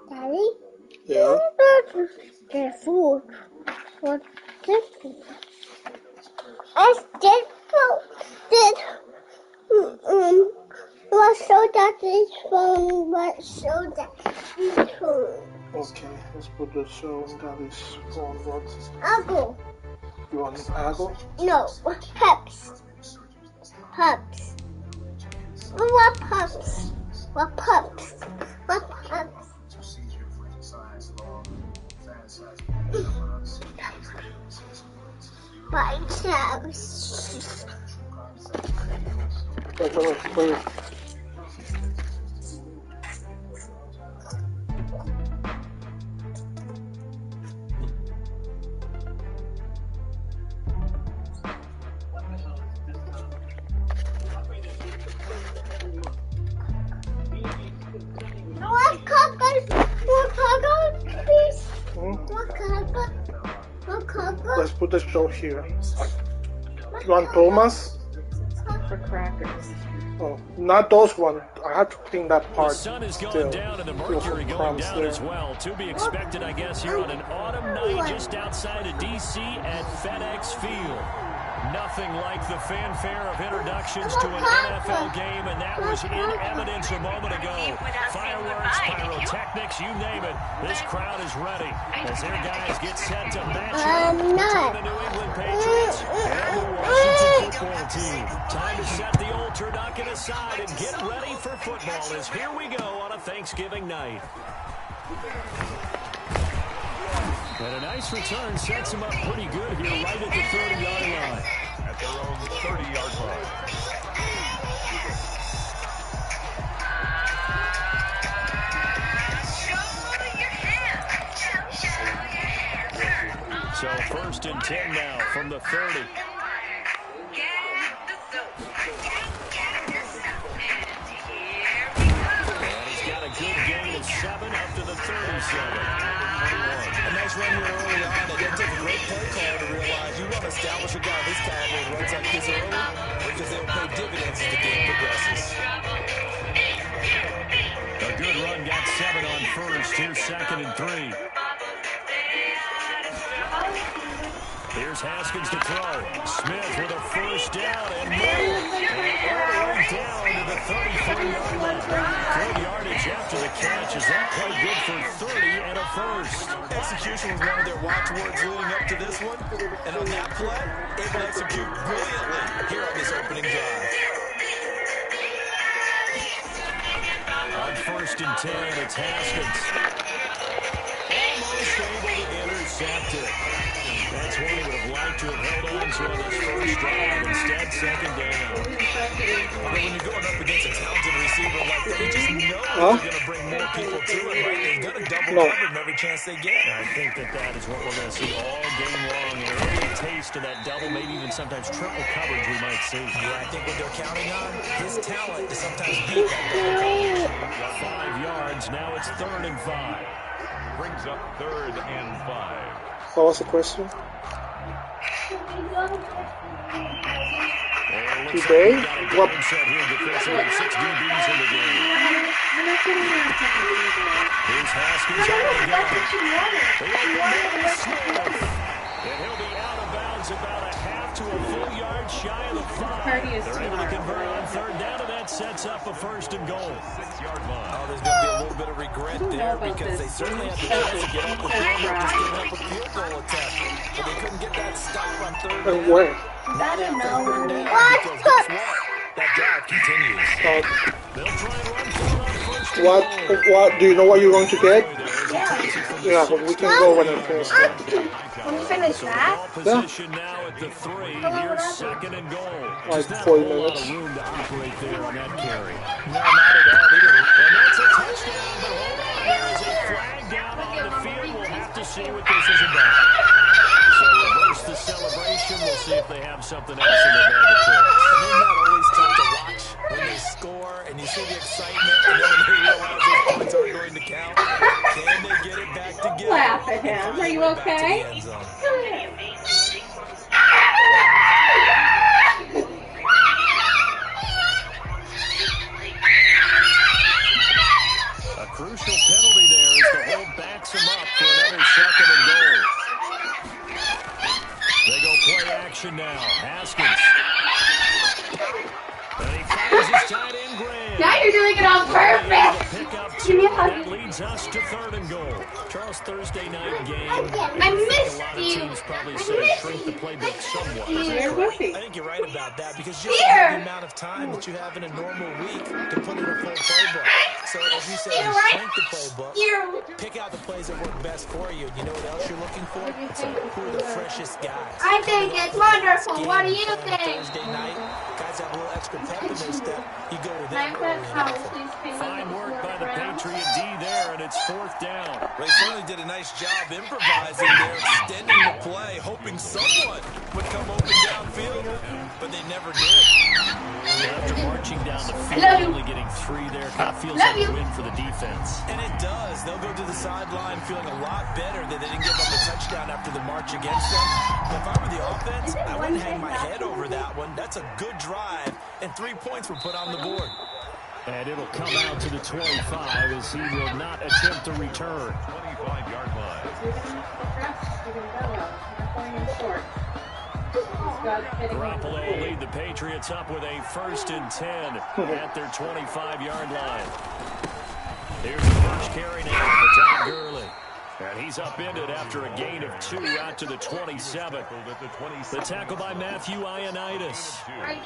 Daddy? Yeah? The food. What's this food? What's this food? What soda is from? What soda is from? Okay, let's put the show on Daddy's phone. What? Apple. You want apple? No, pups. Pups. What pups? What pups? What pups? White house. Wait. What color, please? What color? What color? Let's put the show here. You want Thomas? For crackers. Oh, not those ones. I have to clean that part. The sun is going still. down and the mercury going down there. as well. To be expected, I guess, here on an autumn night just outside of D.C. at FedEx Field. Nothing like the fanfare of introductions to an NFL game, and that was in evidence a moment ago. Fireworks, pyrotechnics, you name it. This crowd is ready as their guys get set to match up between the New England Patriots and the Washington football team. Time to set the old turducken aside and get ready for football as here we go on a Thanksgiving night. And a nice return sets them up pretty good here right at the 30-yard line. At their own 30-yard line. So 1st and 10 now from the 30. And he's got a good gain of 7 up to the 37. A nice run here early on. It didn't take a great play call to realize you want to establish a guy this caliber and runs like this early because they'll pay dividends as the game progresses. A good run got 7 on 1st. Here's 2nd and 3. Here's Haskins to throw. Smith with a 1st down and more. And all the way down to the 33-yard line. Good yardage after the catch. Is that quite good for 30 and a 1st? Execution was one of their watchwords leading up to this one. And on that play, able to execute brilliantly here on this opening drive. On 1st and 10, it's Haskins. Almost able to intercept it. That's one he would have liked to have held on to on this 1st drive. Instead, 2nd down. But when you're going up against a talented receiver like that, you just know they're going to bring more people to it, right? They're going to double cover him every chance they get. I think that is what we're going to see all game long. And a little taste of that double, maybe even sometimes triple coverage we might see. Yeah, I think what they're counting on, his talent to sometimes beat that double coverage. 5 yards, now it's 3rd and 5. Brings up 3rd and 5. What was the question? Today? What? Set here defensively, 6 DBs in the game. Here's Haskins out again. And he'll be out of bounds about a half to a full yard shy of the 5. They're able to convert on 3rd down, and that sets up a 1st and goal. 6-yard line. Oh, there's going to be a little bit of regret there because they certainly had the chance to get up the field and just giving up a field goal attempt. But they couldn't get that stop on 3rd down. And where? Not after 3rd down because guess what? That drive continues. They'll try and run forward on 1st and goal. What? Do you know what you're going to get? There's a obvious. Yeah, but we can go when I finish that. When you finish that? Position now at the 3. Here's second and goal. Like Just not a 40 whole lot minutes. of room to operate there on that carry. No, not at all. They didn't. And that's a touchdown, but hold on. There is a flag down on the field. We'll have to see what this is about. So reverse the celebration. We'll see if they have something else in their bag of tricks. And isn't that always tough to watch when they score and you see the excitement and then when they realize those points aren't going to count? Can they get it back together? Laugh at him. Are you okay? A crucial penalty there as the hold backs him up for another second and goal. They go play action now. Haskins. And he finds his tight end Graham. Now you're doing it on purpose. Pick up Give me a two, hug. and that leads us to third and goal. Charles, Thursday night game. I missed a lot of you. teams probably I say missed shrink the you. playbook somewhat. Where was he? I think you're right about that because you don't have the amount of time that you have in a normal week to put in a full playbook. So as you say, you shrink the playbook, You. pick out the plays that work best for you. You know what else you're looking for? It's like, who are the freshest guys? I think it's wonderful. What do you Game think? Thursday night, guys have a little extra pep in their step. You go to them early and often. Fine work by the Patriot D there, and it's fourth down. They certainly did a nice job improvising there, extending the play, hoping someone would come open downfield, but they never did. After marching down the field, love you. only getting 3 there, kind of feels Love like a you. win for the defense. And it does. They'll go to the sideline feeling a lot better that they didn't give up a touchdown after the march against them. If I were the offense, I wouldn't hang my head over that one. That's a good drive, and 3 points were put on the board. And it'll come out to the 25 as he will not attempt to return. 25-yard line. Garoppolo will lead the Patriots up with a 1st and 10 at their 25-yard line. Here's the first carry now for Todd Gurley. And he's upended after a gain of 2 out to the 27. The tackle by Matthew Ioannidis.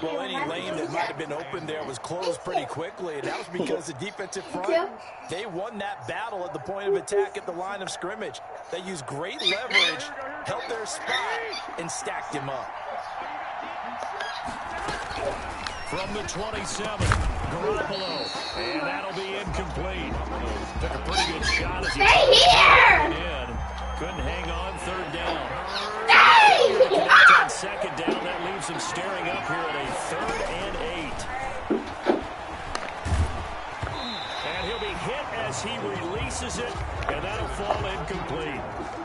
Well, any lane that might have been open there was closed pretty quickly, and that was because the defensive front, they won that battle at the point of attack at the line of scrimmage. They used great leverage, held their spot, and stacked him up. From the 27, Garoppolo, and that'll be incomplete. Took a pretty good shot as he Stay here! in. Couldn't hang on, 3rd down. Stay! On 2nd down, that leaves him staring up here at a 3rd and 8. And he'll be hit as he releases it, and that'll fall incomplete.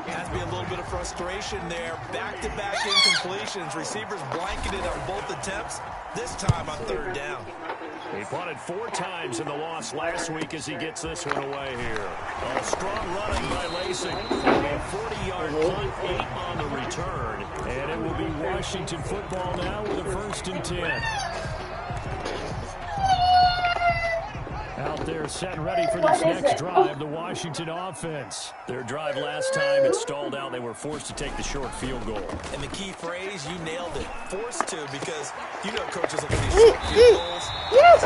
Has to be a little bit of frustration there. Back-to-back incompletions. Receivers blanketed on both attempts, this time on 3rd down. He punted 4 times in the loss last week as he gets this one away here. A strong running by Lacing. A 40-yard punt, 8 on the return. And it will be Washington football now with a 1st and 10. Out there set and ready for this next drive, the Washington offense. Their drive last time, it stalled out. They were forced to take the short field goal. And the key phrase, you nailed it. Forced to, because you know coaches look at these short field goals. You're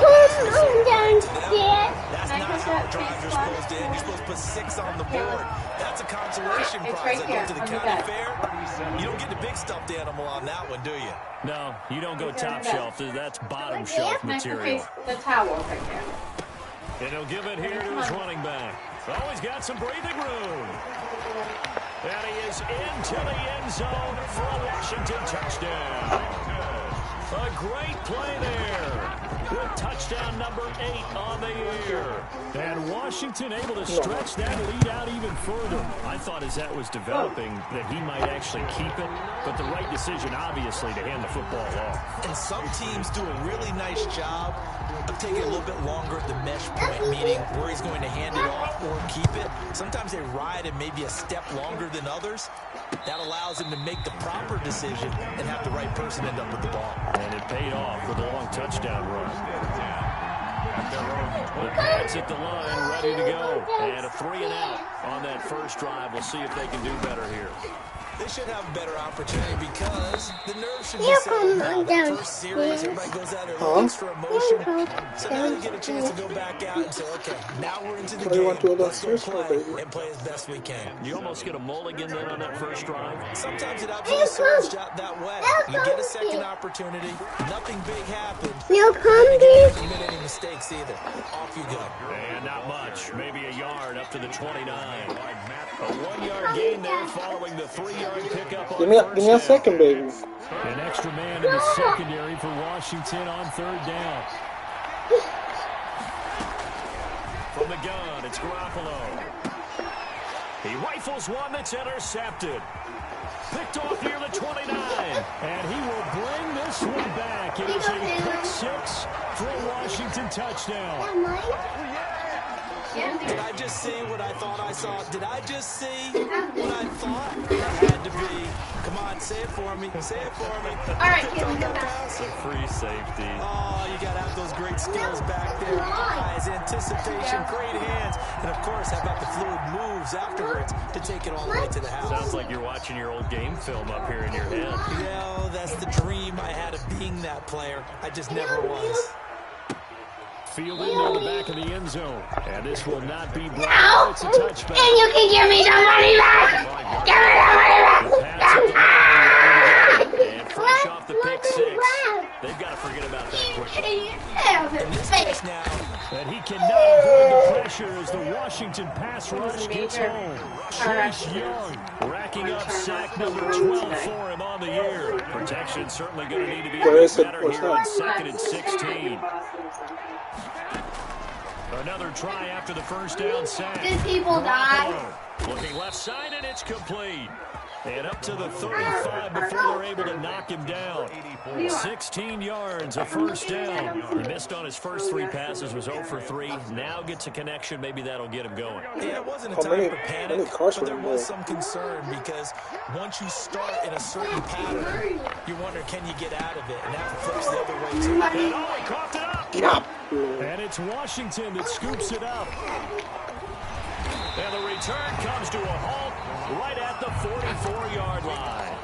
going downstairs. That's not how drives are supposed to end. You're supposed to put 6 on the board. That's a consolation It's prize. right I go here to the on the county bed. fair. You don't get the big stuffed animal on that one, do you? No, you don't go top shelf. That's bottom shelf material. The towel right there. And he'll give it here to his running back. Oh, he's got some breathing room. And he is into the end zone for a Washington touchdown. A great play there. With touchdown number 8 on the year. And Washington able to stretch that lead out even further. I thought as that was developing that he might actually keep it, but the right decision, obviously, to hand the football off. And some teams do a really nice job of taking a little bit longer at the mesh point, meaning where he's going to hand it off or keep it. Sometimes they ride it maybe a step longer than others. That allows him to make the proper decision and have the right person end up with the ball. And it paid off with a long touchdown run. The PATS at the line, ready to go. And a 3 and out on that first drive. We'll see if they can do better here. They should have a better opportunity because the nerves should be settled now. The first series, everybody goes out there with extra emotion. So now they get a chance to go back out and say, okay, now we're into the game. Let's go play and play as best we can. You almost get a mulligan then on that first drive. Sometimes it absolutely serves out that way. You get a second opportunity. Nothing big happened. No You pumpkin. didn't commit any mistakes either. Off you go. And not much. Maybe a yard up to the 29. A 1-yard gain there following the 3-yard pickup on Give me a first second, baby. An extra man in the secondary for Washington on third down. From the gun, it's Garoppolo. He rifles one that's intercepted. Picked off near the 29. And he will bring this one back. It is a pick six for a Washington touchdown. Did I just see what I thought I saw? Did I just see what I thought? It had to be. Come on, say it for me. Say it for me. All right, here we go. It's a free safety. Oh, you got to have those great skills back there. Eyes, anticipation, great hands. And, of course, how about the fluid moves afterwards to take it all the way to the house? Sounds like you're watching your old game film up here in your head. Yeah, that's the dream I had of being that player. I just never was. Fielded near the back of the end zone. And this will not be brought. It's a touchback. And you can give me the money back. Give me the money back. And fresh off the pick six. They've got to forget about that quickly. In this case now, And he cannot avoid the pressure as the Washington pass rush gets home. Chase Young racking up sack number 12 for him on the year. Protection certainly going to need to be a Where bit is it? better What's here that? on 2nd and 16. Another try after the first down sack. Did people die? Garoppolo looking left side, and it's complete. And up to the 35 before they're able to knock him down. 16 yards, a first down. He missed on his first 3 passes, was 0 for 3. Now gets a connection. Maybe that'll get him going. yeah, it wasn't a How time many- for how panic, many cars but were there in was there? some concern because once you start in a certain pattern, you wonder, can you get out of it? And that flips the other way, too. And oh, he coughed it up. And it's Washington that scoops it up. And the return comes to a halt right at the 44-yard line.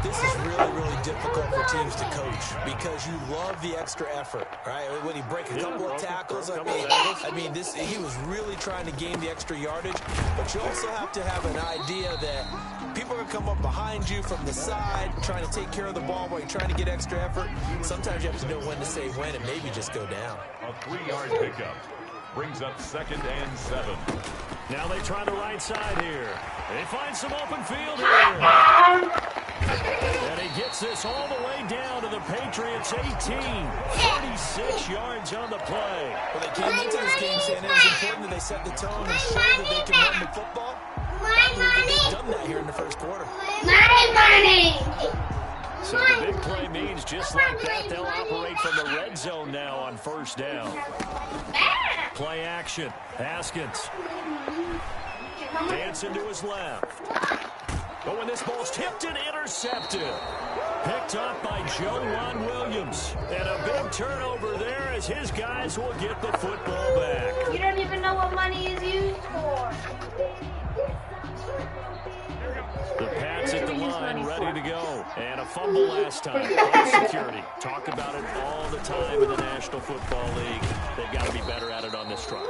This is really, really difficult for teams to coach because you love the extra effort, right? When he break a couple of tackles, I mean, he was really trying to gain the extra yardage, but you also have to have an idea that people are going to come up behind you from the side, trying to take care of the ball while you're trying to get extra effort. Sometimes you have to know when to say when and maybe just go down. A 3-yard pickup brings up 2nd and 7. Now they try the right side here. They find some open field here. And he gets this all the way down to the Patriots' 18. 36 yards on the play. Well, they came into this game saying it was important that they set the tone and show that they can run the football. I believe that they've done that here in the first quarter. My money. So the big play means just like that, they'll operate from the red zone now on first down. Play action. Haskins. Dancing to his left. But when this ball's tipped and intercepted. Picked up by Joe Williams. And a big turnover there as his guys will get the football back. You don't even know what money is used for. The Pats at the line, ready to go. And a fumble last time. Ball security. Talk about it all the time in the National Football League. They've got to be better at it on this drive.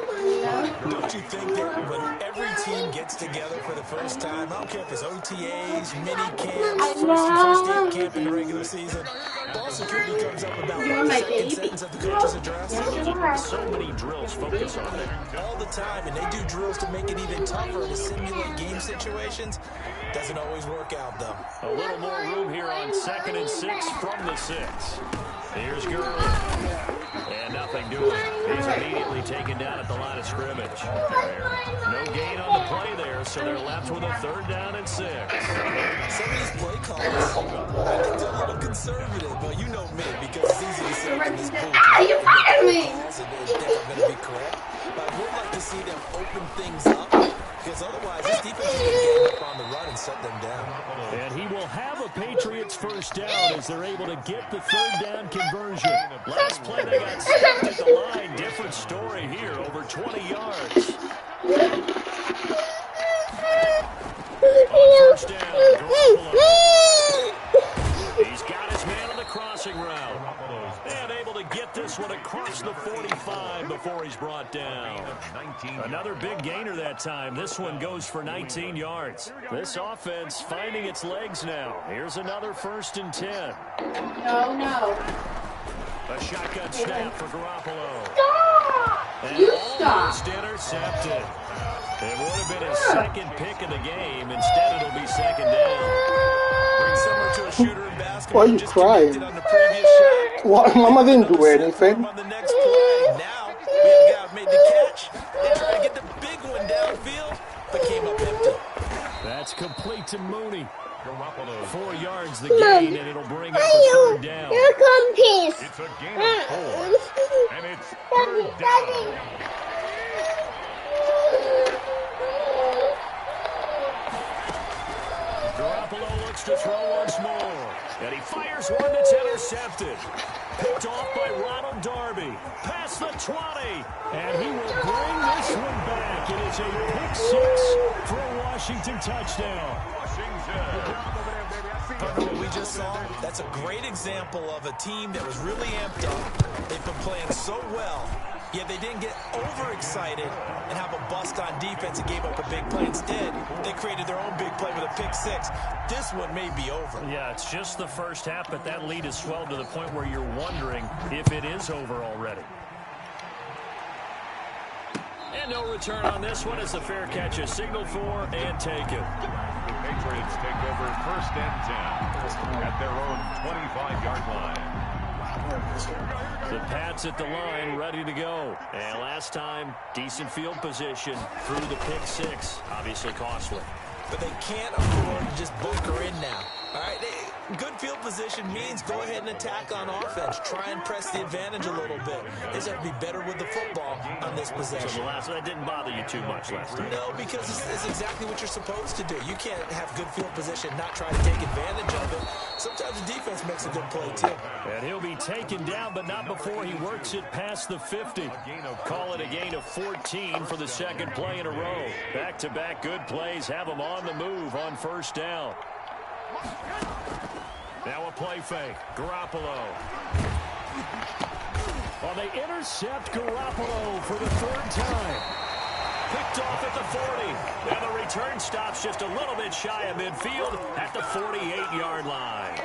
Don't you think that when every team gets together for the first time, I don't care if it's OTAs, mini camps, first aid camp in the regular season, ball security comes up about the second sentence of the coach's address. So many drills focus on it. All the time, and they do drills to make it even tougher to simulate game situations. Doesn't always work out, though. A little more room here on 2nd and 6 from the 6. Here's Gurley. And nothing doing. He's immediately taken down at the line of scrimmage. No gain on the play there, so they're left with a 3rd down and 6. Some of these play calls, I think they're a little conservative, but you know me, because it's easy to say in this booth. You fired me. Calls, and they're definitely going to be correct. But I would like to see them open things up, because otherwise this defense is going to get up on the run and set them down. And he will have a Patriots first down as they're able to get the 3rd down conversion. Last play they got stopped at the line. Different story here, over 20 yards. On first down, it across the 45 before he's brought down. Another big gainer that time. This one goes for 19 yards. This offense finding its legs now. Here's another 1st and 10. No. A shotgun snap for Garoppolo. Stop! And You almost stop. intercepted. It would have been his 2nd pick of the game. Instead, it'll be 2nd down. Similar to a shooter in basketball. Why are you just crying? connected on the previous shot. What? Mama didn't do anything. On the next play. Now, we have a guy who made the catch. They tried to get the big one downfield, but came up empty. That's complete to Mooney. 4 yards the gain, and it'll bring up a 3rd down. Here come peace. It's a gain of 4. And it's 3rd down. Garoppolo looks to throw once more. And he fires one that's intercepted. Picked off by Ronald Darby. Past the 20. And he will bring this one back. It is a pick 6 for a Washington touchdown. What we just saw, that's a great example of a team that was really amped up. They've been playing so well, yet they didn't get overexcited and have a bust on defense and gave up a big play. Instead, they created their own big play with a pick 6. This one may be over. Yeah, it's just the first half, but that lead has swelled to the point where you're wondering if it is over already. And no return on this one as the fair catch is signaled for and taken. The Patriots take over 1st and 10 at their own 25-yard line. The Pats at the line, ready to go. And last time, decent field position through the pick 6. Obviously costly. But they can't afford to just bunker in now. All right, good field position means go ahead and attack on offense. Try and press the advantage a little bit. They just have to be better with the football on this possession. So the last one, that didn't bother you too much last time. No, because it's exactly what you're supposed to do. You can't have good field position, not try to take advantage of it. Sometimes the defense makes a good play, too. And he'll be taken down, but not before he works it past the 50. Call it a gain of 14 for the 2nd play in a row. Back-to-back good plays have him on the move on 1st down. Now a play fake. Garoppolo. Well, they intercept Garoppolo for the 3rd time. Picked off at the 40. And the return stops just a little bit shy of midfield at the 48-yard line.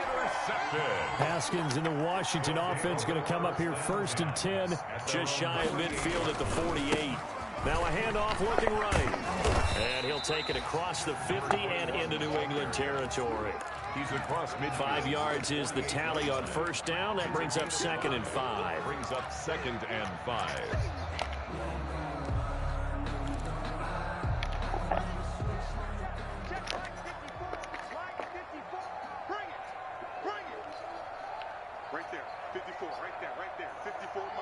Haskins and the Washington offense going to come up here 1st and 10. Just shy of midfield at the 48. Now a handoff looking right. And he'll take it across the 50 and into New England territory. He's across midfield. 5 yards is the tally on 1st down. That brings up 2nd and 5. Brings up 2nd and 5. Right there, 54, right there, 54 miles.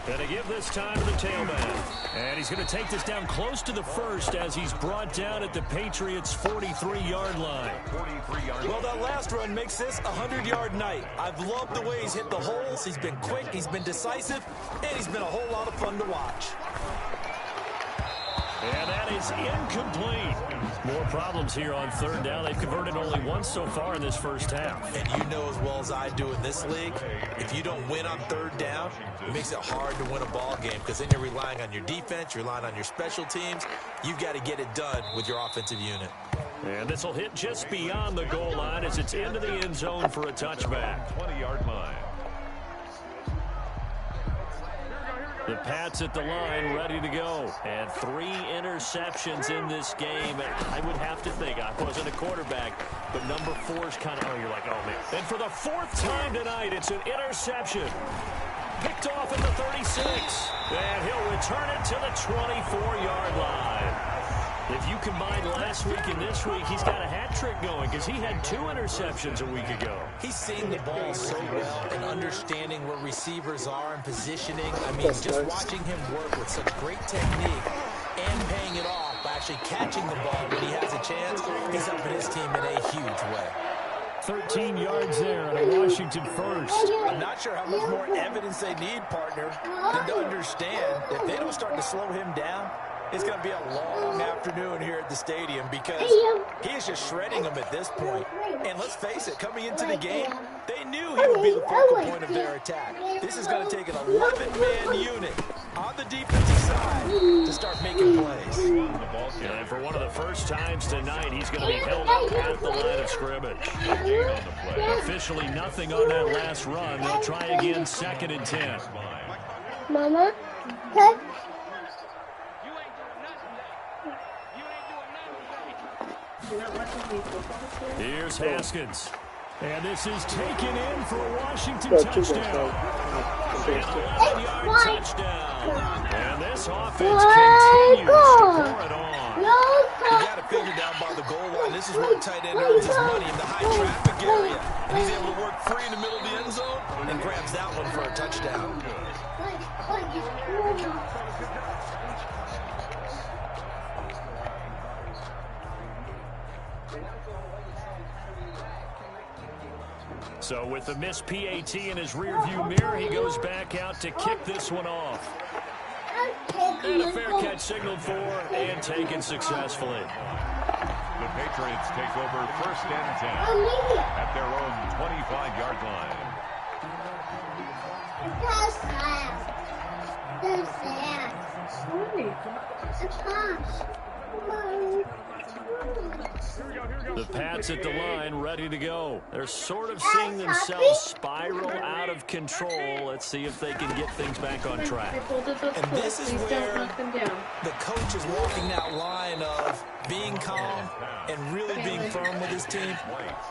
And to give this time to the tailback. And he's going to take this down close to the 1st as he's brought down at the Patriots' 43-yard line. 43-yard. Well, that last run makes this a 100-yard night. I've loved the way he's hit the holes. He's been quick, he's been decisive, and he's been a whole lot of fun to watch. And that is incomplete. More problems here on 3rd down. They've converted only once so far in this 1st half. And you know as well as I do in this league, if you don't win on 3rd down, it makes it hard to win a ball game because then you're relying on your defense, you're relying on your special teams. You've got to get it done with your offensive unit. And this will hit just beyond the goal line as it's into the end zone for a touchback. 20-yard line. The Pats at the line, ready to go. And 3 interceptions in this game. I would have to think, I wasn't a quarterback, but number 4 is kind of, you're like, oh, man. And for the 4th time tonight, it's an interception. Picked off at the 36. And he'll return it to the 24-yard line. If you combine last week and this week, he's got a hat trick going because he had 2 interceptions a week ago. He's seeing the ball so well and understanding where receivers are and positioning. I mean, just watching him work with such great technique and paying it off by actually catching the ball when he has a chance, he's helping his team in a huge way. 13 yards there and a Washington 1st. I'm not sure how much more evidence they need, partner, than to understand that if they don't start to slow him down, it's going to be a long afternoon here at the stadium because he is just shredding them at this point. And let's face it, coming into the game, they knew he would be the focal point of their attack. This is going to take an 11-man unit on the defensive side to start making plays. And for one of the first times tonight, he's going to be held up at the line of scrimmage. Officially nothing on that last run. They'll try again, 2nd and 10. Mama, touch. Here's Haskins. And this is taken in for a Washington touchdown. An 11-yard touchdown. And this offense continues to pour it on. You got to figure down by the goal line. This is where a tight end earns his money in the high traffic area. And he's able to work free in the middle of the end zone and grabs that one for a touchdown. So with the missed PAT in his rearview mirror, he goes back out to kick this one off. And a fair catch signaled for and taken successfully. The Patriots take over 1st and 10 at their own 25-yard line. The Pats at the line, ready to go. They're sort of seeing themselves spiral out of control. Let's see if they can get things back on track. And this is where the coach is walking that line of being calm and really being firm with his team.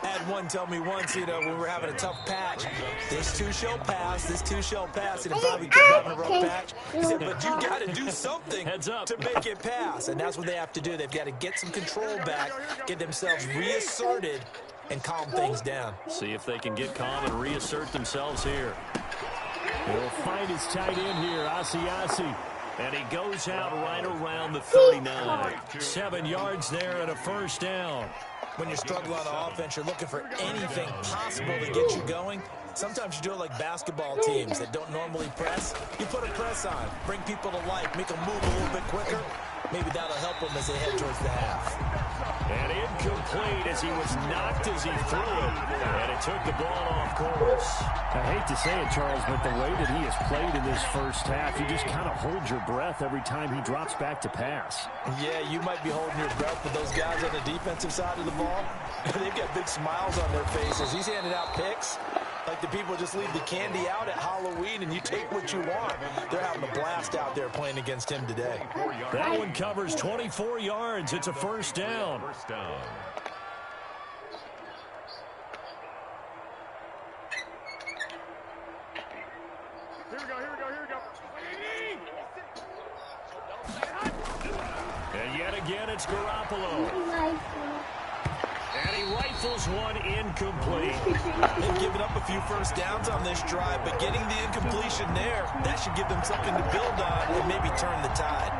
I had one tell me once, when we were having a tough patch, this too shall pass, this too shall pass. And if probably kept having a rough patch, he said, but you got to do something to make it pass. And that's what they have to do. They've got to get some control back, get themselves reasserted, and calm things down. See if they can get calm and reassert themselves here. He'll find his tight end here, Asiasi. And he goes out right around the 39. 7 yards there and a 1st down. When you're struggling on offense, you're looking for anything possible to get you going. Sometimes you do it like basketball teams that don't normally press. You put a press on, bring people to life, make them move a little bit quicker. Maybe that'll help them as they head towards the half. And incomplete as he was knocked as he threw it. And it took the ball off course. I hate to say it, Charles, but the way that he has played in this first half, you just kind of hold your breath every time he drops back to pass. Yeah, you might be holding your breath, but those guys on the defensive side of the ball, they've got big smiles on their faces. He's handing out picks like the people just leave the candy out at Halloween and you take what you want. They're having a blast out there playing against him today. That one covers 24 yards. It's a 1st down. Here we go. And yet again, it's Garoppolo. And he rifles one incomplete. They've given up a few 1st downs on this drive, but getting the incompletion there, that should give them something to build on and maybe turn the tide.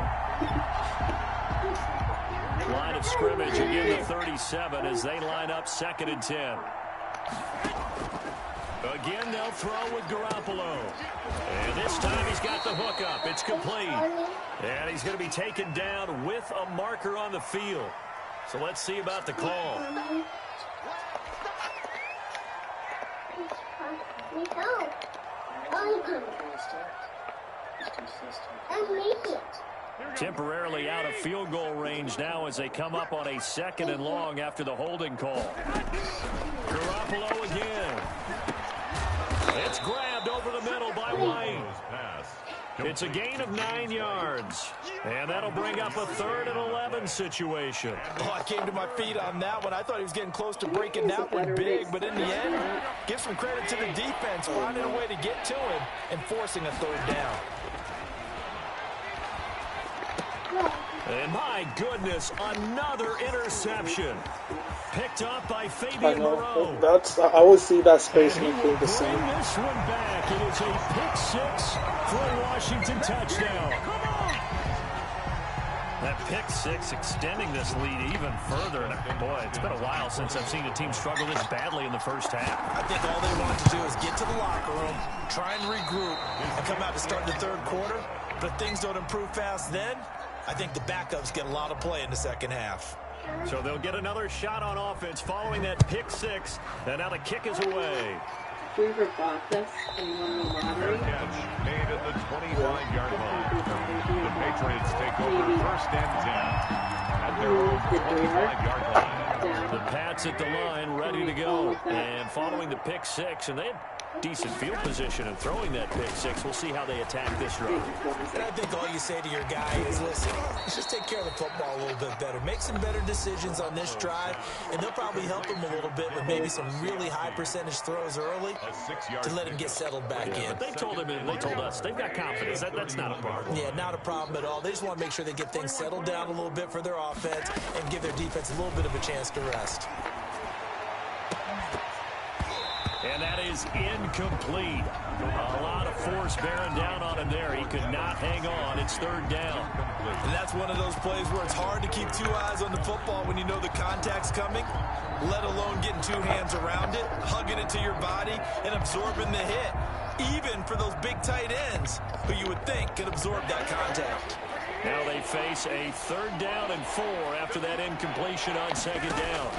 Line of scrimmage again to 37 as they line up 2nd and 10. Again, they'll throw with Garoppolo. And this time he's got the hook up. It's complete. And he's going to be taken down with a marker on the field. So let's see about the call. Temporarily out of field goal range now as they come up on a 2nd and long after the holding call. Garoppolo again. It's grabbed over the middle by White. It's a gain of 9 yards. And that'll bring up a 3rd and 11 situation. Oh, I came to my feet on that one. I thought he was getting close to breaking that one big, but in the end, give some credit to the defense, finding a way to get to him and forcing a 3rd down. And my goodness, another interception. Picked up by Fabian Moreau. I always see that space being the same. Bring this one back. It is a pick 6 for a Washington touchdown. That pick 6 extending this lead even further. And boy, it's been a while since I've seen a team struggle this badly in the first half. I think all they want to do is get to the locker room, try and regroup, and come out to start the 3rd quarter. But if things don't improve fast then, I think the backups get a lot of play in the 2nd half. So they'll get another shot on offense following that pick six. And now the kick is away. We ever bought this and won the lottery? Catch made at the 25-yard line. The Patriots take over first and 10 at their own 25-yard line. The Pats at the line, ready to go. And following the pick six, and they had decent field position and throwing that pick six. We'll see how they attack this drive. And I think all you say to your guy is, listen, let's just take care of the football a little bit better. Make some better decisions on this drive, and they'll probably help him a little bit with maybe some really high percentage throws early to let him get settled back in. But they told him, and they told us, they've got confidence. That's not a problem. Yeah, not a problem at all. They just want to make sure they get things settled down a little bit for their offense and give their defense a little bit of a chance to rest. And that is incomplete. A lot of force bearing down on him there. He could not hang on. It's third down. And that's one of those plays where it's hard to keep two eyes on the football when you know the contact's coming, let alone getting two hands around it, hugging it to your body, and absorbing the hit, even for those big tight ends who you would think could absorb that contact. Now they face a third down and 4 after that incompletion on second down.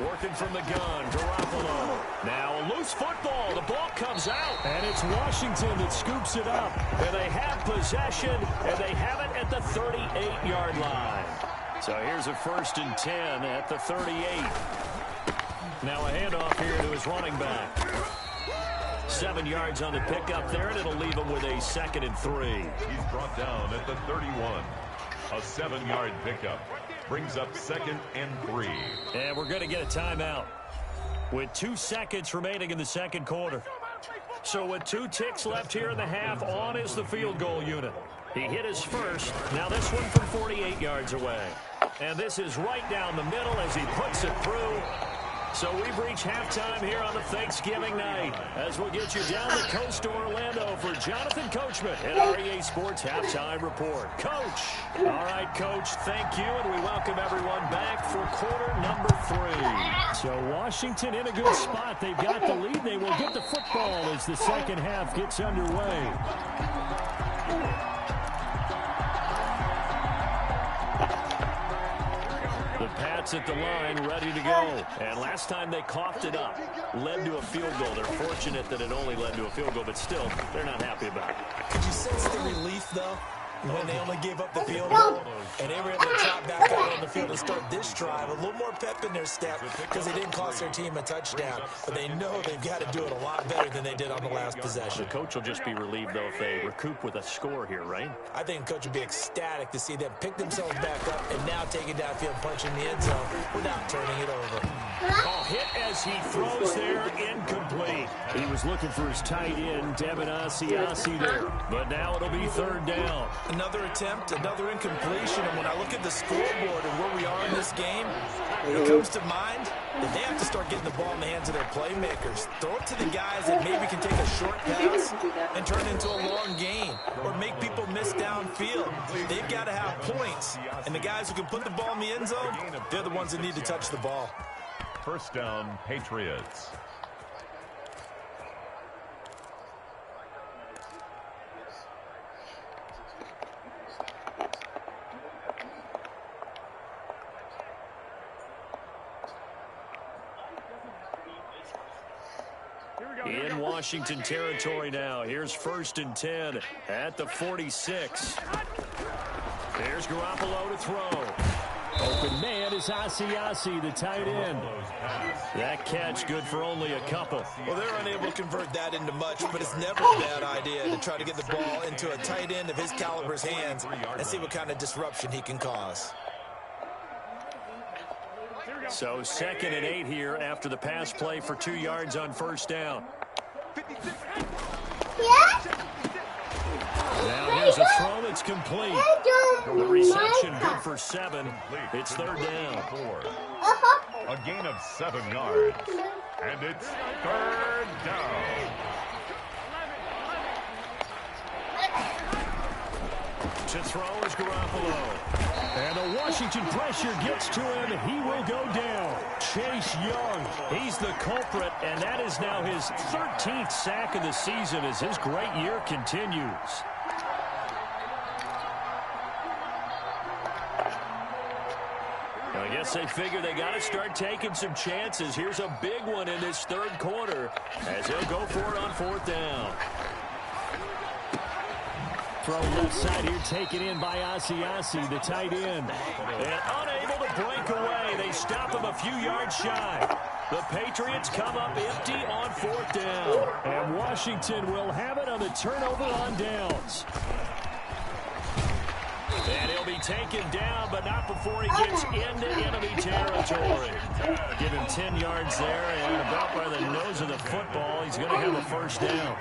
Working from the gun, Garoppolo. Now a loose football. The ball comes out. And it's Washington that scoops it up. And they have possession, and they have it at the 38-yard line. So here's a 1st and 10 at the 38. Now a handoff here to his running back. 7 yards on the pickup there, and it'll leave him with a 2nd and 3. He's brought down at the 31. A 7-yard pickup. Brings up 2nd and 3. And we're going to get a timeout with 2 seconds remaining in the second quarter. So with 2 ticks left here in the half, on is the field goal unit. He hit his first. Now this one from 48 yards away. And this is right down the middle as he puts it through. So we've reached halftime here on the Thanksgiving night as we'll get you down the coast to Orlando for Jonathan Coachman at REA Sports Halftime Report. Coach. All right, Coach, thank you, and we welcome everyone back for quarter number 3. So Washington in a good spot. They've got the lead. They will get the football as the second half gets underway. The Pats at the line, ready to go. And last time they coughed it up, led to a field goal. They're fortunate that it only led to a field goal, but still, they're not happy about it. Could you sense the relief, though, when they only gave up the field goal and they were able to trot back out on the field and start this drive? A little more pep in their step because they didn't cost their team a touchdown, but they know they've got to do it a lot better than they did on the last possession. The coach will just be relieved, though, if they recoup with a score here, right? I think the coach would be ecstatic to see them pick themselves back up and now take it downfield, punching the end zone without turning it over. Oh, hit as he throws there, incomplete. He was looking for his tight end, Devin Asiasi there. But now it'll be third down. Another attempt, another incompletion, and when I look at the scoreboard and where we are in this game, it comes to mind that they have to start getting the ball in the hands of their playmakers. Throw it to the guys that maybe can take a short pass and turn it into a long gain or make people miss downfield. They've got to have points, and the guys who can put the ball in the end zone, they're the ones that need to touch the ball. First down, Patriots. In Washington territory now. Here's 1st and 10 at the 46. There's Garoppolo to throw. Open man is Asiasi, the tight end. That catch good for only a couple. Well, they're unable to convert that into much, but it's never a bad idea to try to get the ball into a tight end of his caliber's hands and see what kind of disruption he can cause. So 2nd and 8 here after the pass play for 2 yards on first down. Now here's a throw that's complete. The reception good for 7. It's third down. A gain of 7 yards. And it's third down. To throw is Garoppolo. And the Washington pressure gets to him. He will go down. Chase Young. He's the culprit, and that is now his 13th sack of the season as his great year continues. guess they figure they got to start taking some chances. Here's a big one in this third quarter as they'll go for it on 4th down. Throw left side here, taken in by Asiasi, the tight end. And unable to break away. They stop him a few yards shy. The Patriots come up empty on 4th down. And Washington will have it on the turnover on downs. And he'll be taken down, but not before he gets into enemy territory. Give him 10 yards there, and about by the nose of the football, he's going to have a 1st down.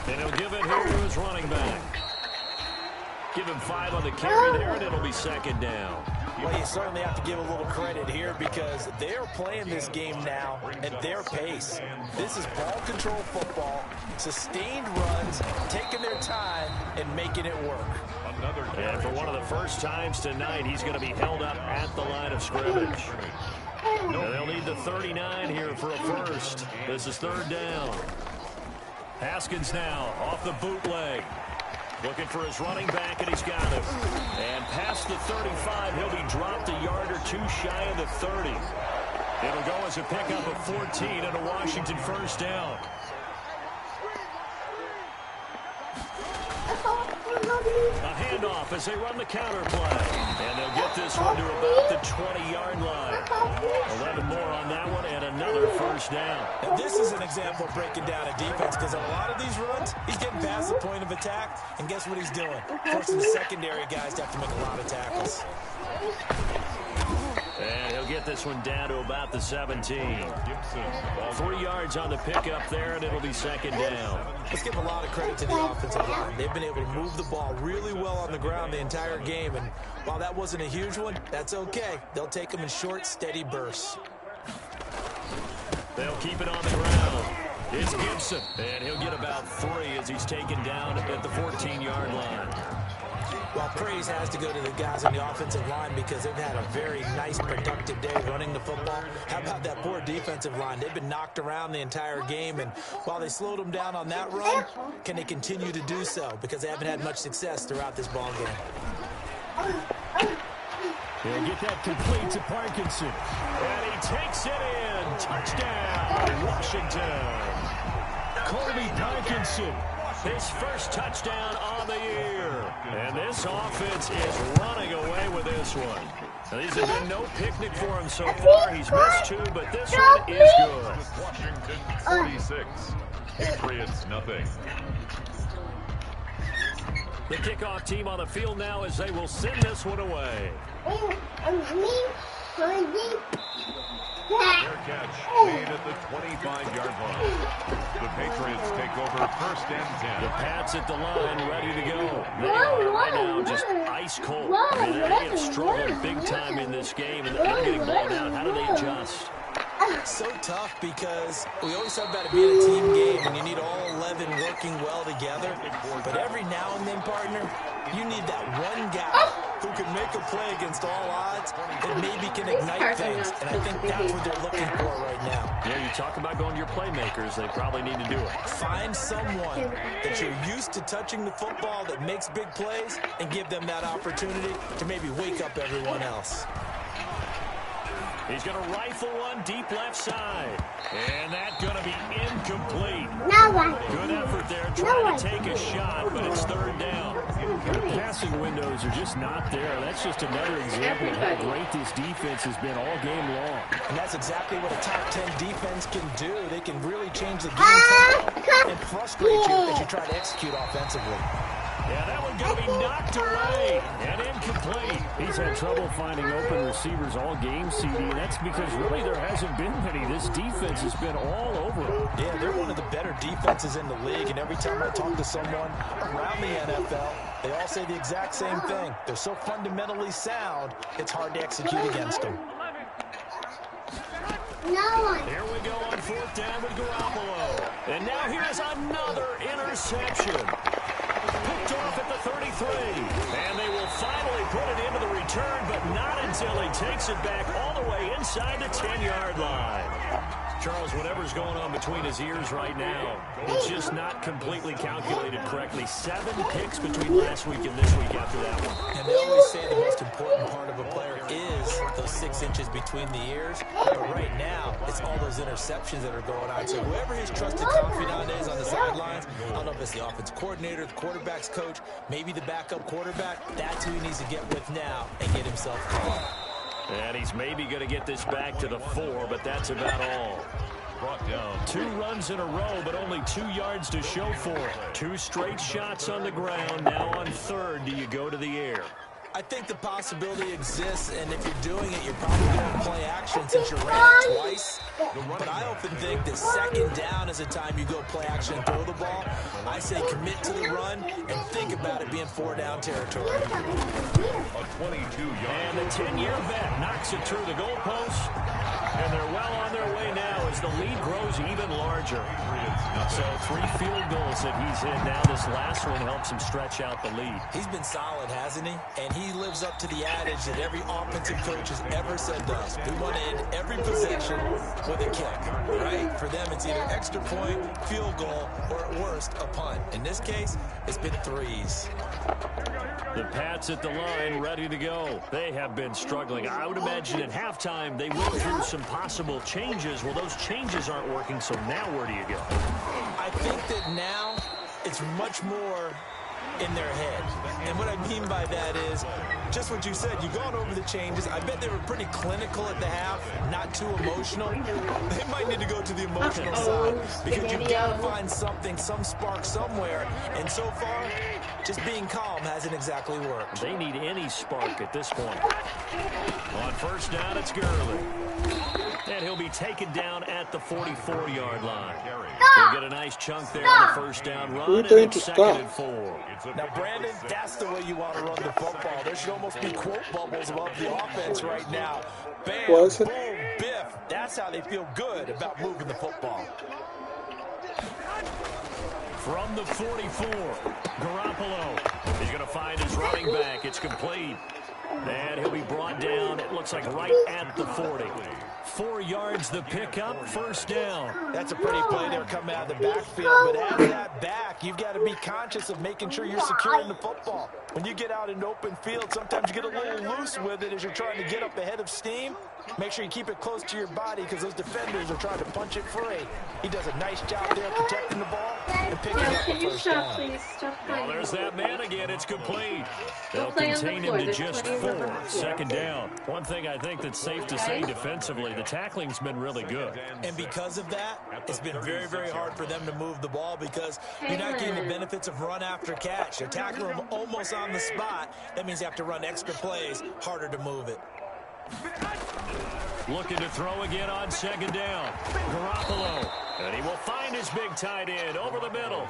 And he'll give it here to his running back. Give him 5 on the carry there, and it'll be 2nd down. Well, you certainly have to give a little credit here because they're playing this game now at their pace. This is ball control football, sustained runs, taking their time, and making it work. And for one of the first times tonight, he's going to be held up at the line of scrimmage. And they'll need the 39 here for a 1st. This is 3rd down. Haskins now off the bootleg. Looking for his running back, and he's got him. And past the 35, he'll be dropped a yard or 2 shy of the 30. It'll go as a pickup of 14 and a Washington 1st down. A handoff as they run the counter play. And they'll get this one to about the 20-yard line. 11 more on that one and another 1st down. And this is an example of breaking down a defense because a lot of these runs, he's getting past the point of attack, and guess what he's doing? Forcing the secondary guys to have to make a lot of tackles. And he'll get this one down to about the 17. 3 yards on the pickup there, and it'll be 2nd down. Let's give a lot of credit to the offensive line. They've been able to move the ball really well on the ground the entire game, and while that wasn't a huge one, that's okay. They'll take them in short, steady bursts. They'll keep it on the ground. It's Gibson, and he'll get about 3 as he's taken down at the 14-yard line. Well, praise has to go to the guys on the offensive line because they've had a very nice, productive day running the football. How about that poor defensive line? They've been knocked around the entire game, and while they slowed them down on that run, can they continue to do so? Because they haven't had much success throughout this ball game. He'll get that complete to Parkinson. And he takes it in. Touchdown, Washington. Colby Parkinson. His first touchdown on the year. And this offense is running away with this one. Now, these have been no picnic for him so far. He's missed 2, but this one is good. Washington 46, Patriots nothing. The kickoff team on the field now as they will send this one away. Fair catch made at the 25-yard line. The Patriots take over 1st and 10. The Pats at the line, ready to go. They are right now just ice cold. I mean, they have struggled big time in this game, and they're getting blown out. How do they adjust? So tough because we always talk about it being a team game, and you need all 11 working well together. But every now and then, partner, you need that one guy who can make a play against all odds and maybe can ignite things. And I think that's what they're looking for right now. Yeah, you talk about going to your playmakers. They probably need to do it. Find someone that you're used to touching the football that makes big plays and give them that opportunity to maybe wake up everyone else. He's going to rifle one deep left side. And that's going to be incomplete. Good effort there trying to take a shot, but it's 3rd down. The passing windows are just not there. That's just another example of how great this defense has been all game long. And that's exactly what a top 10 defense can do. They can really change the game tempo and frustrate you as you try to execute offensively. Yeah, that one going to be knocked away and incomplete. He's had trouble finding open receivers all game, CD. That's because really there hasn't been many. This defense has been all over them. Yeah, they're one of the better defenses in the league, and every time I talk to someone around the NFL, they all say the exact same thing. They're so fundamentally sound, it's hard to execute against them. Here we go on 4th down with Garoppolo. And now here's another interception. Picked off at the 33. And they will finally put it into the return, but not until he takes it back all the way inside the 10-yard line. Charles, whatever's going on between his ears right now, it's just not completely calculated correctly. 7 picks between last week and this week after that one. And they always say the most important part of a player is those 6 inches between the ears. But right now, it's all those interceptions that are going on. So whoever his trusted confidant is on the sidelines, I don't know if it's the offense coordinator, the quarterback's coach, maybe the backup quarterback, that's who he needs to get with now and get himself caught. And he's maybe going to get this back to the 4, but that's about all. Brought down. 2 runs in a row, but only 2 yards to show for it. 2 straight shots on the ground. Now on 3rd, do you go to the air? I think the possibility exists, and if you're doing it, you're probably going to play action since you ran it twice. But I often think that 2nd down is the time you go play action and throw the ball. I say commit to the run and think about it being 4-down territory. A 22-yard. And the 10-year vet knocks it through the goalpost. And they're well on their way now as the lead grows even larger. So 3 field goals that he's hit now. This last one helps him stretch out the lead. He's been solid, hasn't he? And he lives up to the adage that every offensive coach has ever said to us. We want to end every possession with a kick, right? For them, it's either extra point, field goal, or at worst, a punt. In this case, it's been 3s. The Pats at the line, ready to go. They have been struggling. I would imagine at halftime they went through some possible changes. Well, those changes aren't working, so now where do you go? I think that now it's much more in their head. And what I mean by that is just what you said. You've gone over the changes. I bet they were pretty clinical at the half, not too emotional. They might need to go to the emotional side because you've got to find something, some spark somewhere. And so far, just being calm hasn't exactly worked. They need any spark at this point. On 1st down, it's Gurley. And he'll be taken down at the 44-yard line. He'll get a nice chunk there on the 1st down run, and it's 2nd and 4. Now, Brandon, that's the way you want to run the football. There should almost be quote bubbles above the offense right now. Bam, boom, biff. That's how they feel good about moving the football. From the 44, Garoppolo. He's going to find his running back. It's complete. And he'll be brought down, it looks like right at the 40. 4 yards the pickup, 1st down. That's a pretty play there coming out of the backfield. But as that back, you've got to be conscious of making sure you're securing the football. When you get out in open field, sometimes you get a little loose with it as you're trying to get up ahead of steam. Make sure you keep it close to your body because those defenders are trying to punch it free. He does a nice job there protecting the ball and picking up the first down. Please stop playing. Well, there's that man again. It's complete. They'll contain him to just 4. 2nd down. One thing I think that's safe to say defensively, the tackling's been really good. And because of that, it's been very, very hard for them to move the ball because you're not getting the benefits of run after catch. You're tackling them almost on the spot. That means you have to run extra plays, harder to move it. Looking to throw again on 2nd down. Garoppolo. And he will find his big tight end over the middle.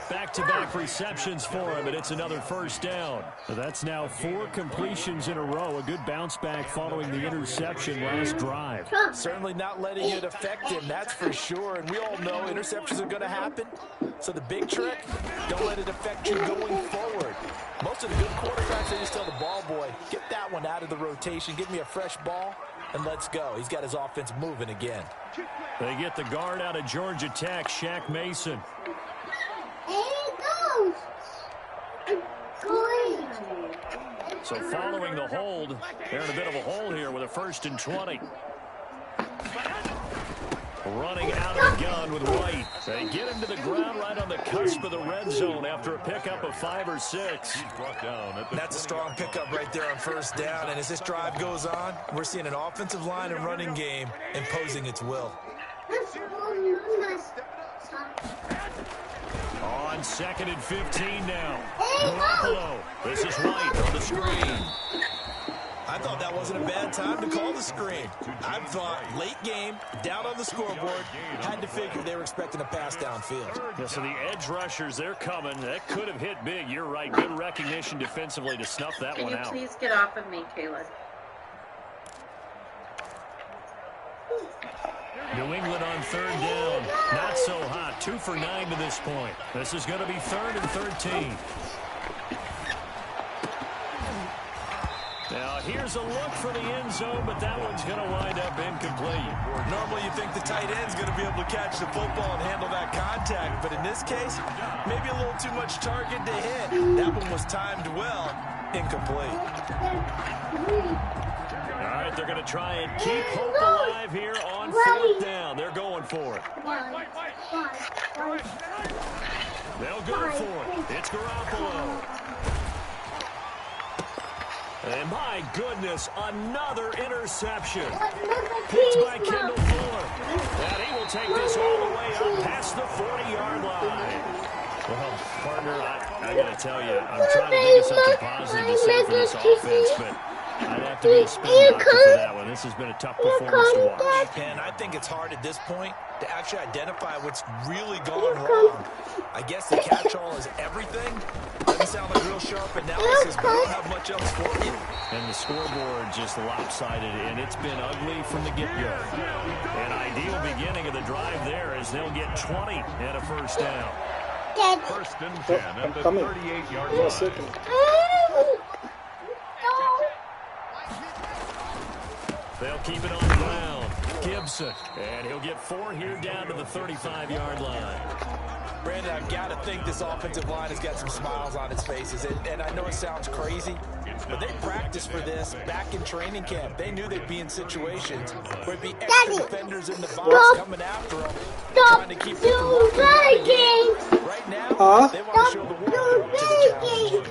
Back-to-back receptions for him, and it's another 1st down. That's now 4 completions in a row. A good bounce back following the interception last drive. Certainly not letting it affect him, that's for sure. And we all know interceptions are going to happen. So the big trick, don't let it affect you going forward. Most of the good quarterbacks, they just tell the ball boy, get that one out of the rotation, give me a fresh ball, and let's go. He's got his offense moving again. They get the guard out of Georgia Tech, Shaq Mason. So following the hold, they're in a bit of a hole here with a 1st and 20. Running out of the gun with White. They get him to the ground right on the cusp of the red zone after a pickup of 5 or 6. That's a strong pickup right there on 1st down. And as this drive goes on, we're seeing an offensive line and running game imposing its will. On 2nd and 15 now. Garoppolo. This is White on the screen. I thought that wasn't a bad time to call the screen. I thought late game, down on the scoreboard, had to figure they were expecting a pass downfield. Yeah, so the edge rushers, they're coming. That could have hit big. You're right. Good recognition defensively to snuff that one out. Can you please get off of me, Caleb? New England on 3rd down. Not so hot. 2 for 9 to this point. This is going to be 3rd and 13. Now, here's a look for the end zone, but that one's going to wind up incomplete. Normally you think the tight end's going to be able to catch the football and handle that contact, but in this case, maybe a little too much target to hit. That one was timed well, incomplete. All right, they're going to try and keep hope alive here on 4th down. They're going for it. They'll go for it. It's Garoppolo. And my goodness, another interception. Picked by Kendall Fuller. And he will take this all the way up past the 40-yard line. Well, partner, I got to tell you, I'm trying to think of something positive to say for this offense, but I'd have to be a spin doctor for that one. This has been a tough performance to watch. And I think it's hard at this point to actually identify what's really gone wrong. I guess the catch-all is everything. Doesn't sound like real sharp analysis, but I don't have much else for you. And the scoreboard just lopsided, and it's been ugly from the get-go. An ideal beginning of the drive there as they'll get 20 and a first down. First and 10 at the 38-yard line. They'll keep it on the ground. Gibson, and he'll get 4 here down to the 35-yard line. Brandon, I've got to think this offensive line has got some smiles on its faces. And I know it sounds crazy, but they practiced for this back in training camp. They knew they'd be in situations where it'd be extra defenders in the box coming after them, trying to keep them from walking out of the game. Right now, they want to show the world they're up to the challenge.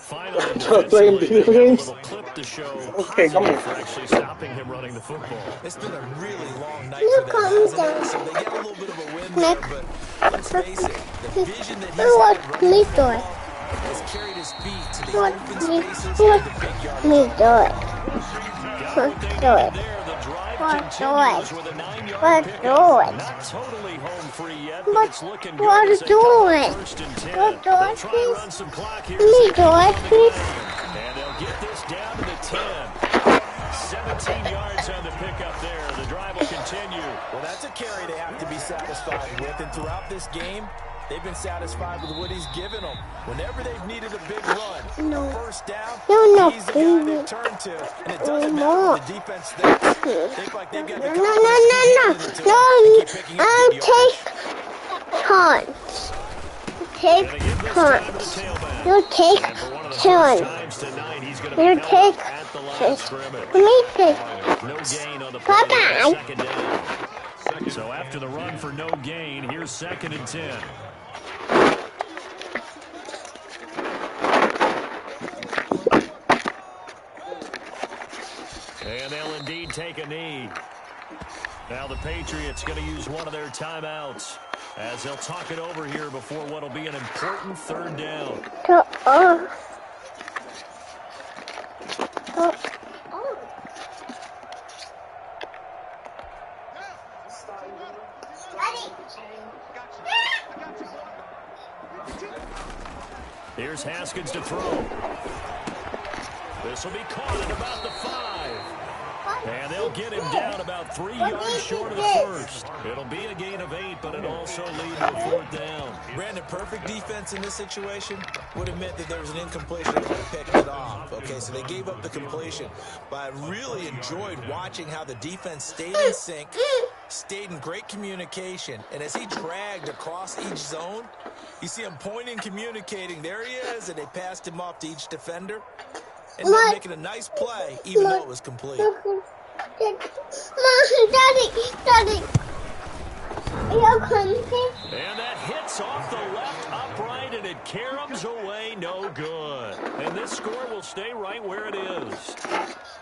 Finally, playing video games. Clip to show Okay, come on. for actually stopping him running the football. It's been a really long night for them, hasn't it? So they get a little bit of a win there, but let's face it, the vision that he's had running the football has carried his feet to the open spaces and the big yard. Continues with a 9-yard pickup. Not totally home free yet, but it's looking good as they come up first and 10. They'll try and run some clock here. And they'll get this down to the 10. 17 yards on the pickup there. The drive will continue. Well, that's a carry they have to be satisfied with, and throughout this game, they've been satisfied with what he's given them. Whenever they've needed a big run, first down, he's the guy they've turned to. And it doesn't matter what the defense thinks. Think like they've got the confidence to keep Take turns. You take turns. You take turns. Me take. No gain on the play. Second down. So after the run for no gain, here's 2nd and 10. And they'll indeed take a knee. Now the Patriots going to use one of their timeouts as they'll talk it over here before what will be an important 3rd down. Here's Haskins to throw. This will be caught at about the 5. And they'll get him down about 3 yards short of the first. It'll be a gain of 8, but it'll also lead to a 4th down. Brandon, perfect defense in this situation would have meant that there was an incompletion that would have picked it off. Okay, so they gave up the completion. But I really enjoyed watching how the defense stayed in sync, stayed in great communication. And as he dragged across each zone, you see him pointing, communicating. There he is, and they passed him off to each defender. And they're making a nice play, even though it was complete. Daddy. And that hits off the left upright, and it caroms away, no good. And this score will stay right where it is.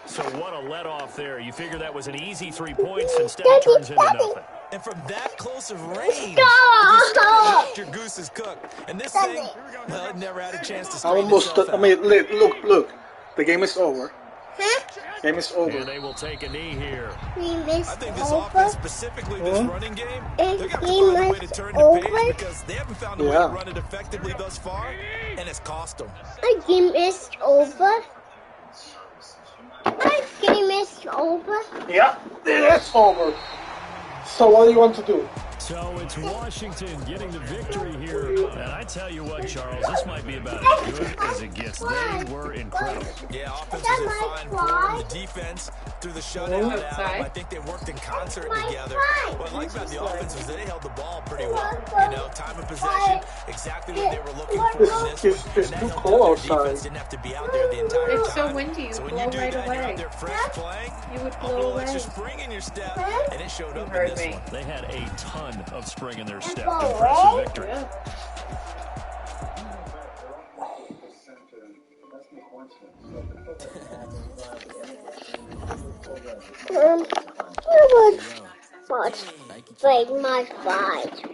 So what a let-off there. You figure that was an easy 3 points, instead it turns into nothing. And from that close of range, if your goose is cooked. And this thing, well, it never had a chance to straighten itself out. I mean, look. The game is over. Game is over. And they will take a knee here. I think this offense, specifically this running game, they're going to have to find a way to turn the page because they haven't found a way to run it effectively thus far, and it's cost them. The game is over. The game is over. Yeah, it is over. So what do you want to do? So it's Washington getting the victory here. And I tell you what, Charles, this might be about as good as it gets. They were incredible. Yeah, offense was in fine form. The defense through the shutout. I think they worked in concert together. What I like about the offense was that they held the ball pretty well. You know, time of possession, exactly what they were looking for in this one. It's And too that cold helped their defense outside. didn't have to be out there the entire time. It's so windy. You So when blow you do right that, you're away. out there fresh playing. You would A blow little away. extra spring in your step, and it showed up in Heard this me. one. They had a ton of spring in their step. Impressive victory. Yeah. I would watch Break My Fight.